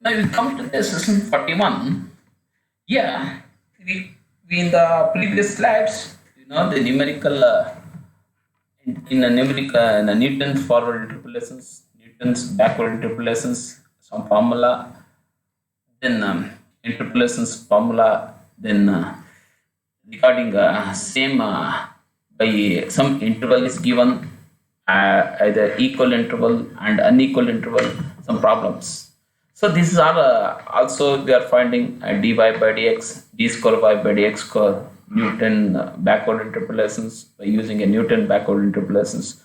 Now we come to the session 41. Yeah, we in the previous slides, the numerical in the numerical in the Newton's forward interpolations, Newton's backward interpolations, some formula, then interpolations formula, then regarding same by some interval is given, either equal interval and unequal interval, some problems. So this is all also we are finding dy by dx, d square y by dx square, Newton backward interpolations by using a Newton backward interpolations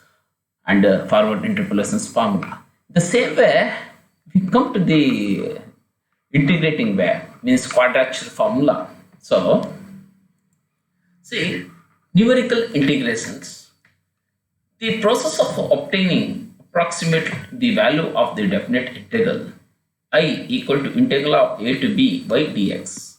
and forward interpolations formula. The same way we come to the integrating way, means quadrature formula. So see, numerical integrations. The process of obtaining approximate the value of the definite integral I equal to integral of a to b by dx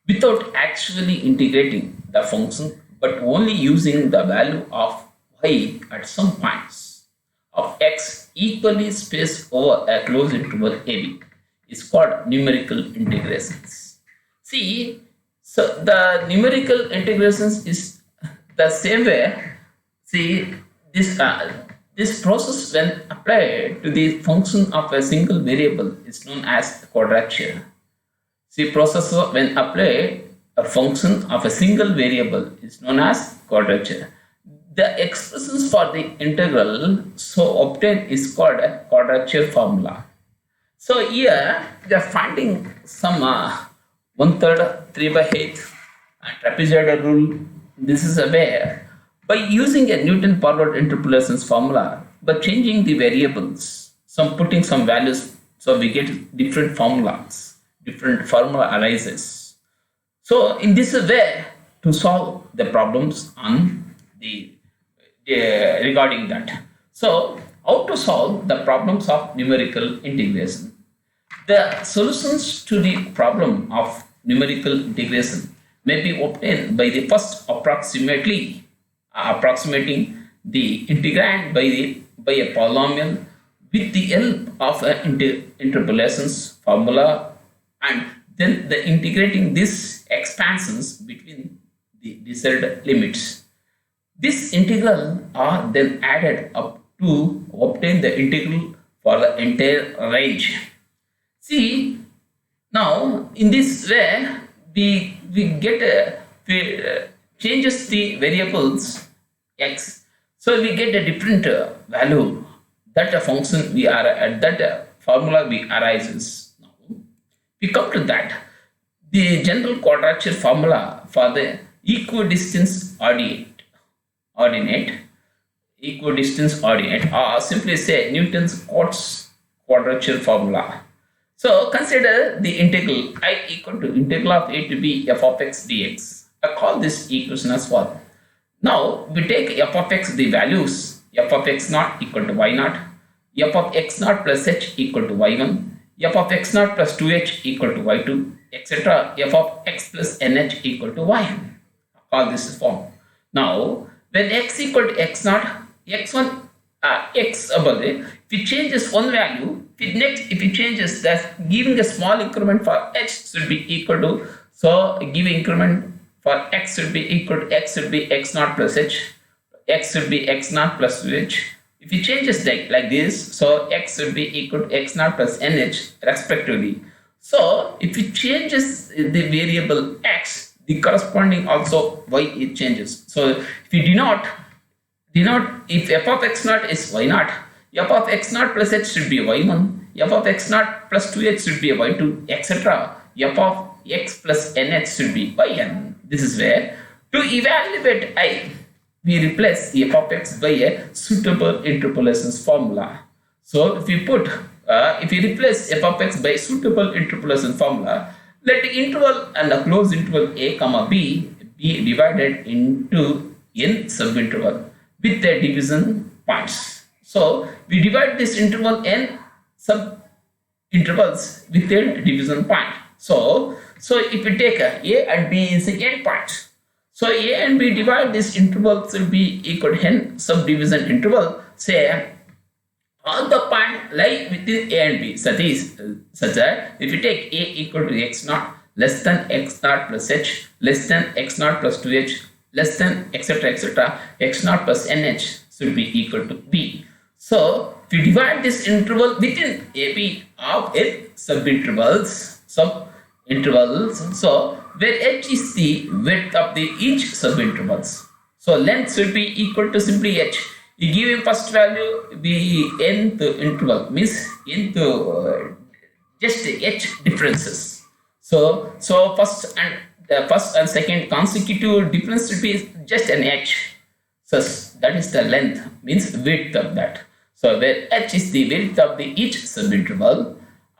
without actually integrating the function but only using the value of y at some points of x equally spaced over a closed interval ab is called numerical integrations. See, so the numerical integrations is the same way. See, this process when applied to the function of a single variable is known as quadrature. See, process when applied a function of a single variable is known as quadrature. The expressions for the integral so obtained is called a quadrature formula. So here we are finding some 1/3, 3/8 trapezoidal rule. This is where by using a Newton forward interpolations formula, by changing the variables, putting some values, so we get different formulas, different formula arises. So in this way to solve the problems on the regarding that. So how to solve the problems of numerical integration? The solutions to the problem of numerical integration may be obtained by the first approximating the integrand by a polynomial with the help of an interpolations formula, and then the integrating these expansions between the desired limits. This integral are then added up to obtain the integral for the entire range. See, now in this way we get changes the variables x, so we get a different value that a function we are at that formula we arises. Now we come to that the general quadrature formula for the equidistance ordinate, or simply say Newton's quadrature formula. So consider the integral I equal to integral of a to b f of x dx. I call this equation as well. Now we take f of x the values, f of x naught equal to y naught, f of x naught plus h equal to y1, f of x naught plus 2h equal to y2, etc. f of x plus nh equal to y1. Call this form. Now when x equal to x naught, x1 if it changes one value, if it changes that, giving a small increment for h should be equal to, so give increment for x should be equal to x naught plus h, x should be x naught plus h. If it changes like this, so x should be equal to x naught plus nh respectively. So if it changes the variable x, the corresponding also y it changes. So if you denote if f of x naught is y naught, f of x naught plus h should be y1, f of x naught plus 2h should be y2, etc. f of x plus nh should be yn. This is where to evaluate I, we replace f of x by a suitable interpolations formula. So if you replace f of x by suitable interpolation formula, let the interval and the closed interval a comma b be divided into n subinterval with the division points. So we divide this interval n sub intervals with a division point. So if we take a and b is the n points. So a and b divide this interval will be equal to n subdivision interval, say all the point lie within A and B. Such that if you take A equal to x naught less than x naught plus h less than x naught plus 2h less than etc x naught plus nh should be equal to B. So if you divide this interval within AB of n subintervals, so where h is the width of the each subintervals. So length should be equal to simply h. You give him first value be nth interval means nth just h differences. So first and second consecutive difference should be just an h. So that is the length means width of that. So where h is the width of the each subinterval,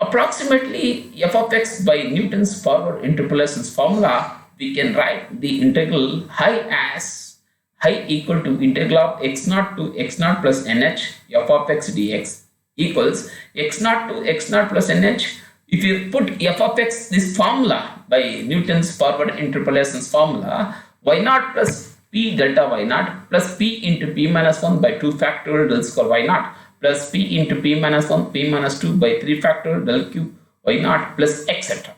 approximately f of x by Newton's forward interpolations formula, we can write the integral high equal to integral of x naught to x naught plus nh f of x dx equals x naught to x naught plus nh. If you put f of x this formula by Newton's forward interpolations formula, y naught plus p delta y naught plus p into p minus 1 by 2 factorial del square y naught plus p into p minus 1 p minus 2 by 3 factorial del cube y naught plus etc.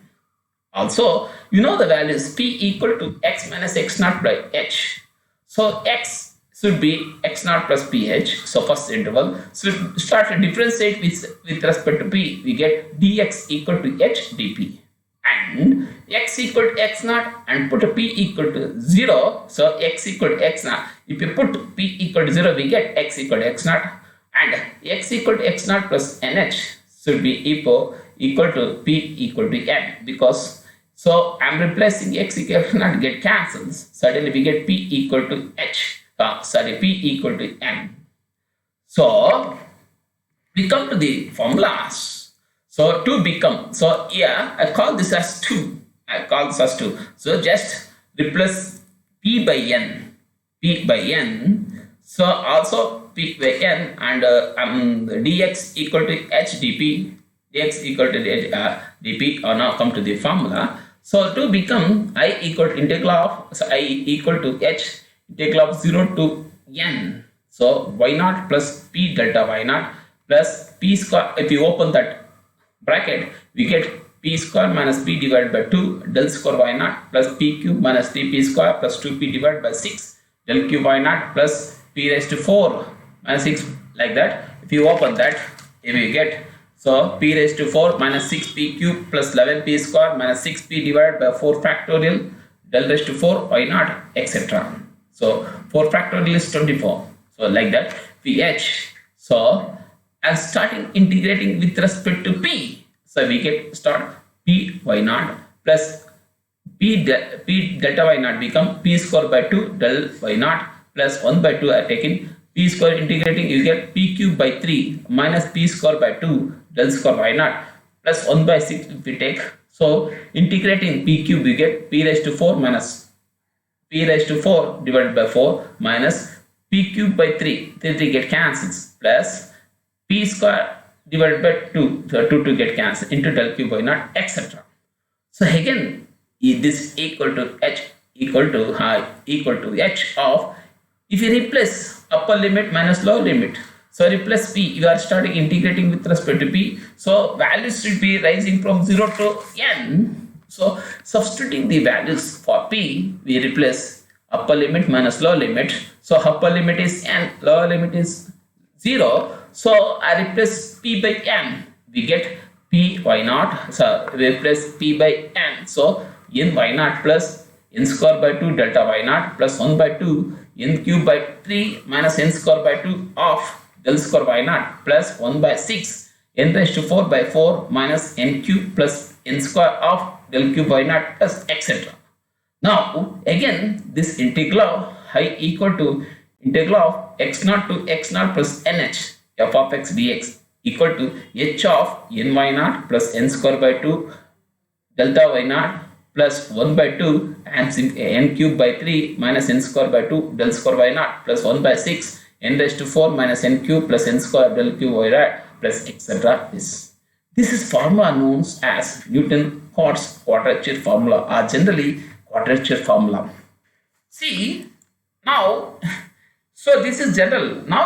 Also, you know the values p equal to x minus x naught by h. So x should be x naught plus ph. So first interval should start to differentiate with respect to p. We get dx equal to h dp. And x equal to x naught and put a p equal to 0. So x equal to x naught. If you put p equal to 0, we get x equal to x naught. And x equal to x naught plus nh should be equal to p equal to n, because so I'm replacing x equal to naught, get cancels. Suddenly we get p equal to p equal to n. So we come to the formulas. So to become, so here I call this as 2. So just replace p by n. So also p by n and dx equal to h dp. Dx equal to dp. Now come to the formula. So to become I equal to integral of, so I equal to h integral of 0 to n. So y naught plus p delta y naught plus p square. If you open that bracket, we get p square minus p divided by 2 del square y naught plus p cube minus 3p square plus 2p divided by 6 del cube y naught plus p raised to 4 minus 6, like that. If you open that, here we get, so p raised to 4 minus 6p cube plus 11p square minus 6p divided by 4 factorial del raised to 4 y naught etc. So 4 factorial is 24. So like that ph. So I'm starting integrating with respect to p. So we get start p y naught plus p delta y naught become p square by 2 del y naught plus 1 by 2 I taken p square, integrating you get p cube by 3 minus p square by 2 del square y naught plus 1 by 6 if we take. So integrating p cube we get p raised to 4 minus p raised to 4 divided by 4 minus p cube by 3 get cancels plus p square divided by 2, so 2 get cancelled into del cube y naught etc. So again this equal to h equal to h of, if you replace upper limit minus lower limit, so replace p, you are starting integrating with respect to p, so values should be rising from 0 to n. So substituting the values for p, we replace upper limit minus lower limit. So upper limit is n, lower limit is 0. So I replace p by n, we get p y naught. So replace p by n, so n y naught plus n square by 2 delta y naught plus 1 by 2 n cube by 3 minus n square by 2 of del square y naught plus 1 by 6 n raised to 4 by 4 minus n cube plus n square of del cube y naught plus etc. Now again this integral I equal to integral of x naught to x naught plus nh f of x dx equal to h of n y naught plus n square by 2 delta y naught plus 1 by 2 and n cube by 3 minus n square by 2 del square y naught plus 1 by 6 n raised to 4 minus n cube plus n square del cube y naught plus etc. This is formula known as Newton-Cotes quadrature formula, or generally quadrature formula. See now, so this is general. Now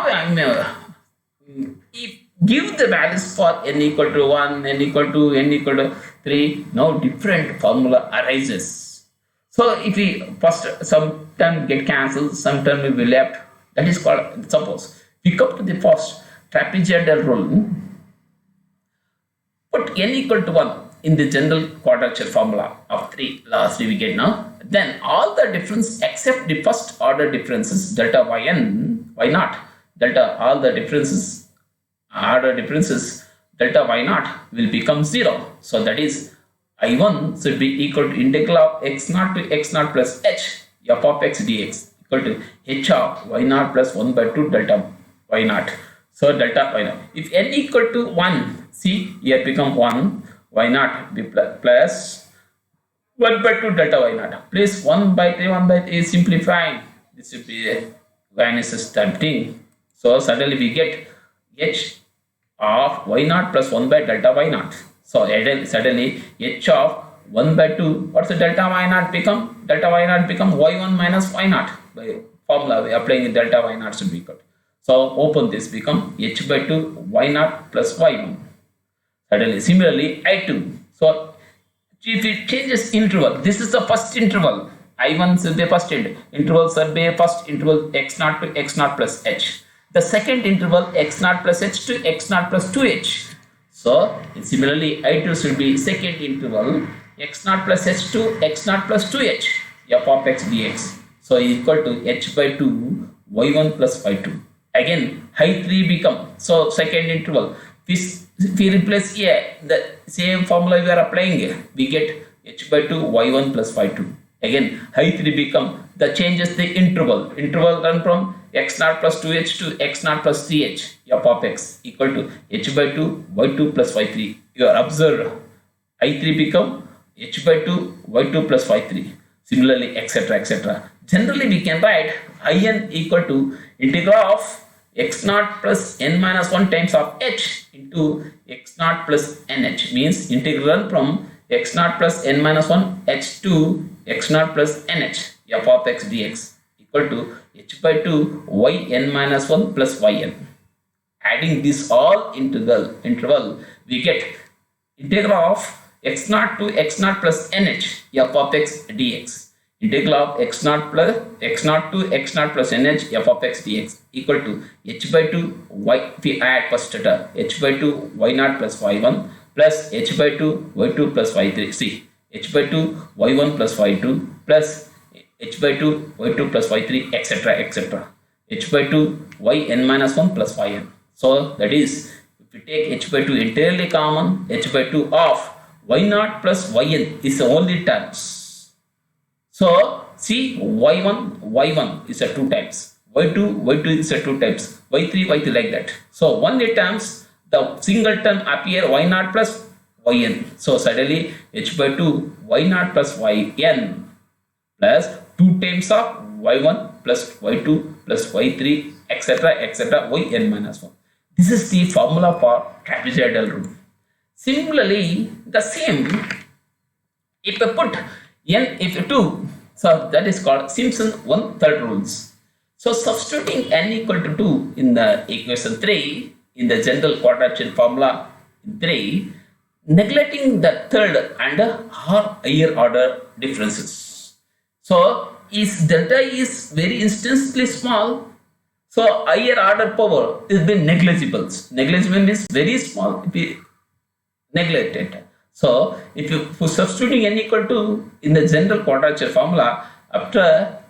if Give the values for n equal to 1, n equal to 3. Now different formula arises. So if we first some term get cancelled, some term will be left. That is called, suppose we come to the first trapezoidal rule. Put n equal to 1 in the general quadrature formula of 3 lastly we get now. Then all the difference except the first order differences delta yn, y naught, delta all the differences order differences delta y naught will become 0. So that is I1 should be equal to integral of x naught to x naught plus h f of x dx equal to h of y naught plus 1 by 2 delta y naught. So delta y naught. If n equal to 1, see here become 1, y naught be plus 1 by 2 delta y naught. Please 1 by 3, 1 by 3 is simplifying. This will be a Vanis's type thing. So suddenly we get h of y naught plus 1 by delta y naught. So suddenly h of 1 by 2, what's the delta y naught become? Delta y naught become y1 minus y naught. By formula we applying delta y naught should be equal. So open this become h by 2 y naught plus y1. Suddenly similarly I2. So if it changes interval, this is the first interval. I1 should be first interval should be first interval x naught to x naught plus h. The second interval x naught plus h to x naught plus 2h. So similarly I2 should be second interval x naught plus h to x naught plus 2h f of x dx. So equal to h by 2 y1 plus y2. Again I3 become, so second interval. If we replace here the same formula we are applying here, we get h by 2 y1 plus y2. Again I3 become the changes the interval run from x naught plus 2h to x naught plus 3h f of x equal to h by 2 y2 plus y3. You are observed I3 become h by 2 y2 plus y3. Similarly etc etc. Generally we can write in equal to integral of x naught plus n minus 1 times of h into x naught plus nh, means integral from x naught plus n minus 1 h to x naught plus nh f of x dx equal to h by 2 yn minus 1 plus yn. Adding this all interval we get integral of x naught to x naught plus nh f of x dx. Integral of x naught to x naught plus nh f of x dx equal to h by 2 y, we add first term h by 2 y naught plus y1 plus h by 2 y2 plus y3. See h by 2 y1 plus y2 plus h by 2 y2 plus y3 etc etc. h by 2 yn minus 1 plus yn. So that is if we take h by 2 entirely common, h by 2 of y0 plus yn is the only terms. So see y1 is a 2 times, y2 is a 2 times, y3 like that. So only terms the single term appear y0 plus yn. So suddenly h by 2 y0 plus yn plus 2 times of y1 plus y2 plus y3 etc etc yn minus 1. This is the formula for trapezoidal rule. Similarly the same if I put n if 2, so that is called Simpson 1/3 rules. So substituting n equal to 2 in the equation 3 in the general quadrature formula 3, neglecting the third and higher order differences. So is delta is very instantly small, so higher order power is been negligible. Negligible means very small if we neglect it. So if you for substituting n equal to in the general quadrature formula after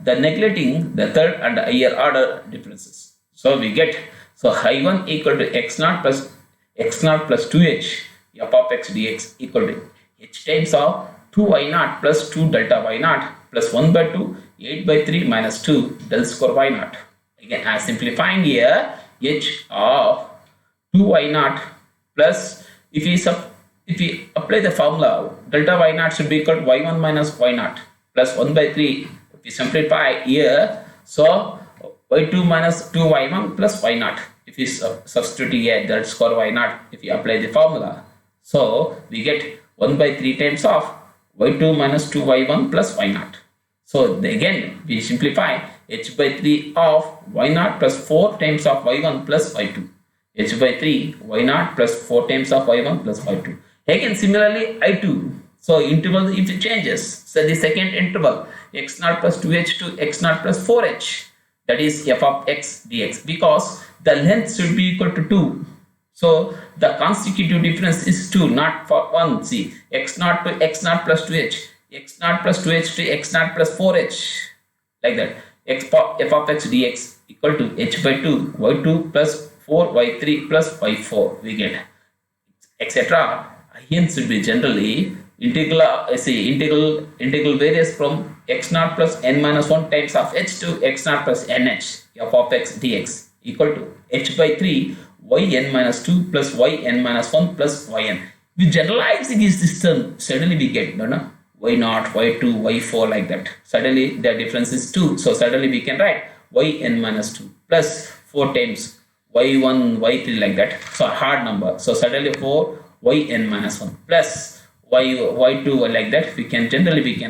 the neglecting the third and higher order differences, so we get, so I1 equal to x naught plus 2h f of x dx equal to h times of 2 y naught plus 2 delta y naught plus 1 by 2 8 by 3 minus 2 del square y naught. Again I am simplifying here h of 2 y naught plus if we apply the formula delta y naught should be equal to y1 minus y naught plus 1 by 3. If we simplify here, so y2 minus 2y1 plus y naught. If we substitute here del square y naught, if we apply the formula, so we get 1 by 3 times of y2 minus 2y1 plus y naught. So again we simplify h by 3 of y naught plus 4 times of y1 plus y2. h by 3 y0 plus 4 times of y1 plus y2. Again similarly I2. So interval if it changes, so the second interval x0 plus 2h to x0 plus 4h, that is f of x dx, because the length should be equal to 2. So the consecutive difference is 2, not for 1. See, x0 to x0 plus 2h, x0 plus 2h to x0 plus 4h, like that. F of x dx equal to h by 2 y2 plus 4 y3 plus y4 we get, etc. Hence should be generally integral varies from x0 plus n minus 1 times of h to x0 plus nh f of x dx equal to h by 3 yn minus 2 plus yn minus 1 plus yn. We generalize this system, suddenly we get y0, y2, y4 like that. Suddenly the difference is 2. So suddenly we can write yn minus 2 plus 4 times y1, y3 like that. So hard number. So suddenly 4 yn minus 1 plus y2 like that. We can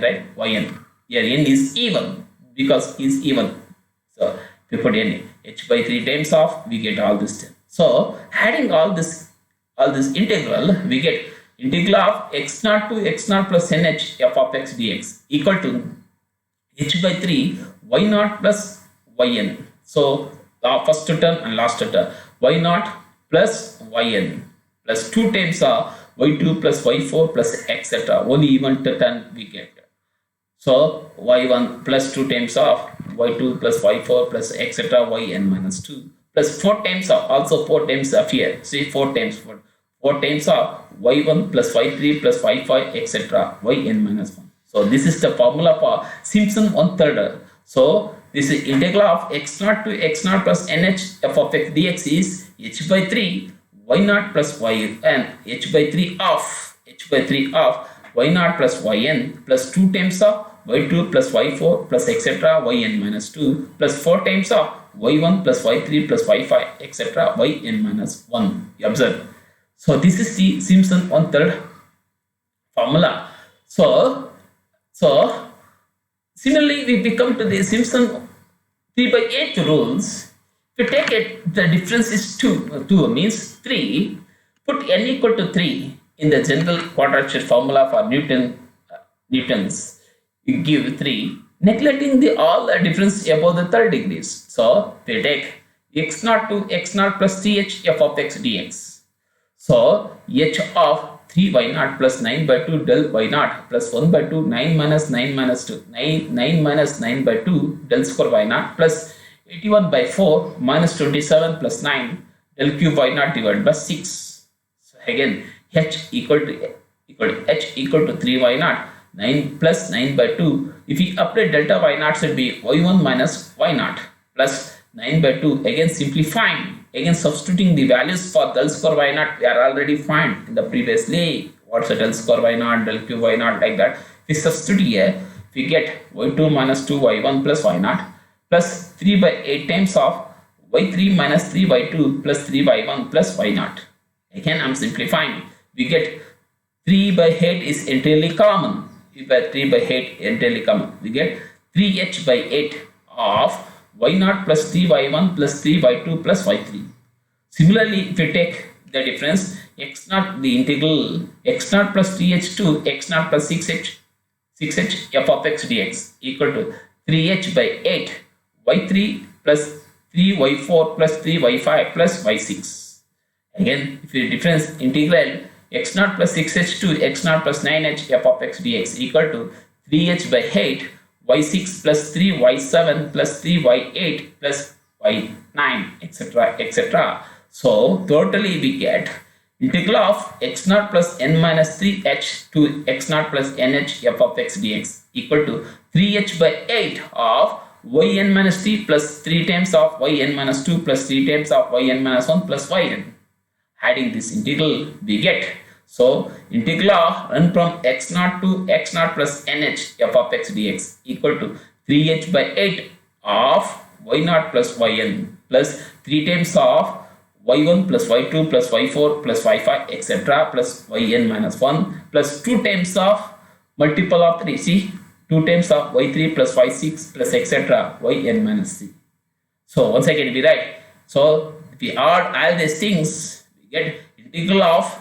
write yn. Here n is even because is even. So we put n h by 3 times of, we get all this. So adding all this integral, we get integral of x0 to x0 plus nh f of x dx equal to h by 3 y0 plus yn. So the first term and last term, y0 plus yn plus 2 times of y2 plus y4 plus etc. Only even term we get. So y1 plus 2 times of y2 plus y4 plus etc. yn minus 2 plus 4 times of, also 4 times of here. See 4 times of y1 plus y3 plus y5 etc. yn minus 1. So this is the formula for Simpson one-third. So this is integral of x0 to x0 plus nh f of x dx is h by 3 y0 plus y and h by 3 of y0 plus yn plus 2 times of y2 plus y4 plus etc. yn minus 2 plus 4 times of y1 plus y3 plus y5 etc. yn minus 1. You observe. So this is the Simpson one-third formula. So similarly we come to the Simpson 3 by 8 rules. If you take it, the difference is 2 means 3. Put n equal to 3 in the general quadrature formula for Newton's. You give 3, neglecting all the difference above the third degrees. So they take x0 to x0 plus 3h f of x dx. So h of 3 y0 plus 9 by 2 del y0 plus 1 by 2 9 minus 9 minus 2 9 minus 9 by 2 del square y0 plus 81 by 4 minus 27 plus 9 del cube y0 divided by 6. So again h equal to 3 y0 9 plus 9 by 2. If we apply delta y0 should be y1 minus y0 plus 9 by 2. Again simplifying. Again substituting the values for del square y0 we are already found in the previously. What's the del square y0, del cube y0 like that. We substitute here. We get y2 minus 2 y1 plus y0 plus 3 by 8 times of y3 minus 3 by 2 plus 3 by 1 plus y0. Again I am simplifying. We get 3 by 8 is entirely common. 3 by 8 entirely common. We get 3h by 8 of y0 plus 3y1 plus 3y2 plus y3. Similarly, if you take the difference x0, the integral x0 plus 3h to x0 plus 6h f of x dx equal to 3h by 8 y3 plus 3y4 plus 3y5 plus y6. Again, if you difference integral x0 plus 6h to x0 plus 9h f of x dx equal to 3h by 8 y6 plus 3y7 plus 3y8 plus y9 etc. So totally we get integral of x0 plus n minus 3h to x0 plus nh f of x dx equal to 3h by 8 of yn minus 3 plus 3 times of yn minus 2 plus 3 times of yn minus 1 plus yn. Adding this integral we get, so integral of run from x0 to x0 plus nh f of x dx equal to 3h by 8 of y0 plus yn plus 3 times of y1 plus y2 plus y4 plus y5 etc. plus yn minus 1 plus 2 times of multiple of 3, see 2 times of y3 plus y6 plus etc. yn minus 3. So once again we write, so if we add all these things, we get integral of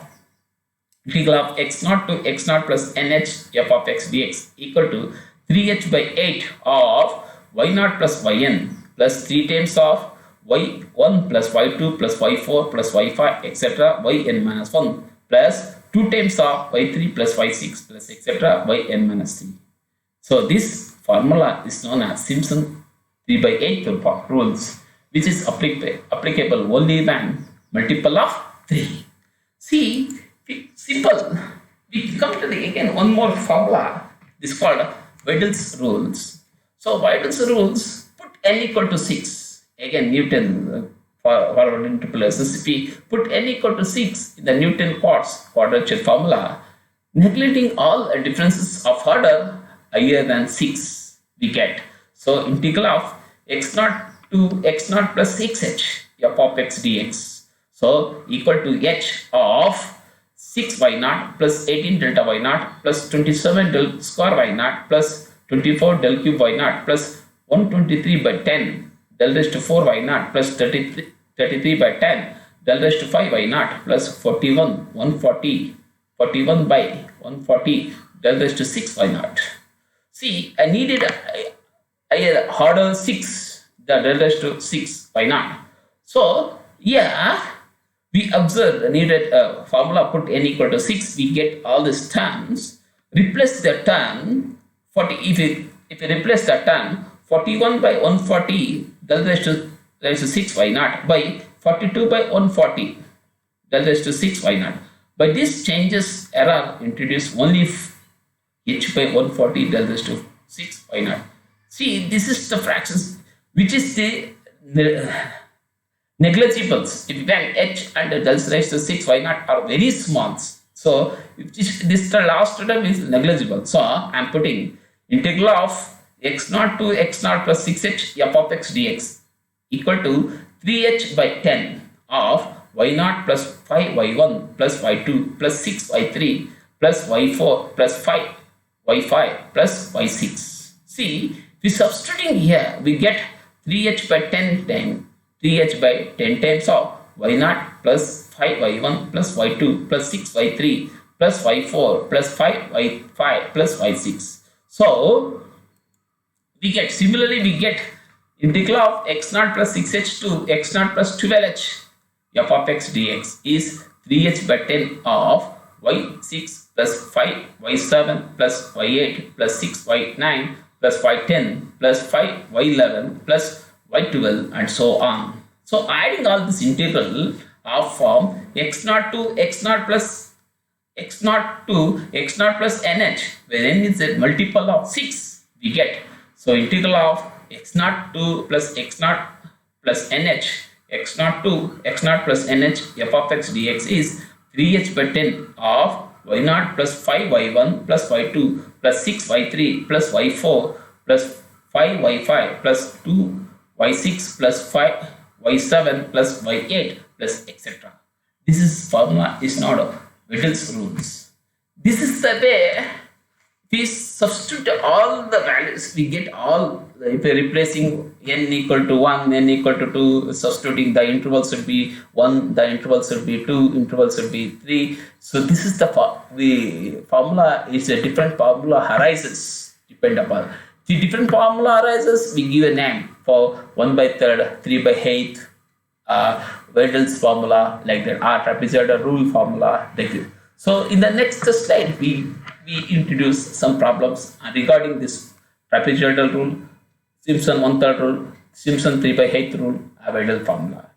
x naught to x naught plus nh f of x dx equal to 3h by 8 of y naught plus yn plus 3 times of y1 plus y2 plus y4 plus y5 etc. yn minus 1 plus 2 times of y3 plus y6 plus etc. yn minus 3. So this formula is known as Simpson 3 by 8 rules, which is applicable only when multiple of 3. See, simple. We come to again one more formula. This is called Wedel's rules. So Wedel's rules, put n equal to 6. Again Newton forward into necessity. Put n equal to 6 in the Newton quadrature formula, neglecting all differences of order higher than 6 we get. So integral of x naught to x naught plus 6h f of x dx. So equal to h of 6 y naught plus 18 delta y naught plus 27 del square y naught plus 24 del cube y naught plus 123 by 10 del raised to 4 y naught plus 33 by 10 del raised to 5 y naught plus 41 by 140 del raised to 6 y naught. See, I needed a order 6 del raised to 6 y naught. So yeah, we observe the needed formula, put n equal to 6, we get all these terms. Replace the term 40. If you replace the term 41 by 140 del raised to 6 y naught by 42 by 140 del raised to 6 y naught. By this changes error introduced only if h by 140 del raised to 6 y naught. See, this is the fractions which is the negligibles. If then h and del raised to 6 y naught are very small, so this the last term is negligible. So I am putting integral of x naught to x naught plus 6h f of x dx equal to 3h by 10 of y naught plus 5y1 plus y2 plus 6y3 plus y4 plus 5y5 plus y6. See, we substituting here, we get 3h by 10 times 3h by 10 times of y naught plus 5y1 plus y2 plus 6y3 plus y4 plus 5y5 plus y6. So we get integral of x naught plus 6h to x naught plus 12h f of x dx is 3h by 10 of y6 plus 5 y7 plus y8 plus 6 y9 plus y10 plus 5 y11 plus y12 and so on. So adding all this integral of form x naught to x naught plus nh, where n is a multiple of 6 we get. So integral of x naught to plus x naught plus nh, x naught to x naught plus nh f of x dx is 3h by 10 of y naught plus 5y1 plus y2 plus 6y3 plus y4 plus 5y5 plus 2y6 plus 5y7 plus y8 plus etc. This is formula is not of Wedel's rules. This is the way we substitute all the values, we get all. If we are replacing n equal to 1, n equal to 2, substituting the interval should be 1, the interval should be 2, interval should be 3. So this is the formula is a different formula arises depend upon. The different formula arises, we give a name for 1 by 3rd, 3 by 8th, Wedel's formula like that, or trapezoidal rule formula like this. So in the next slide we introduce some problems regarding this trapezoidal rule, Simpson 1/3 rule, Simpson 3 by 8th rule, Wedel formula.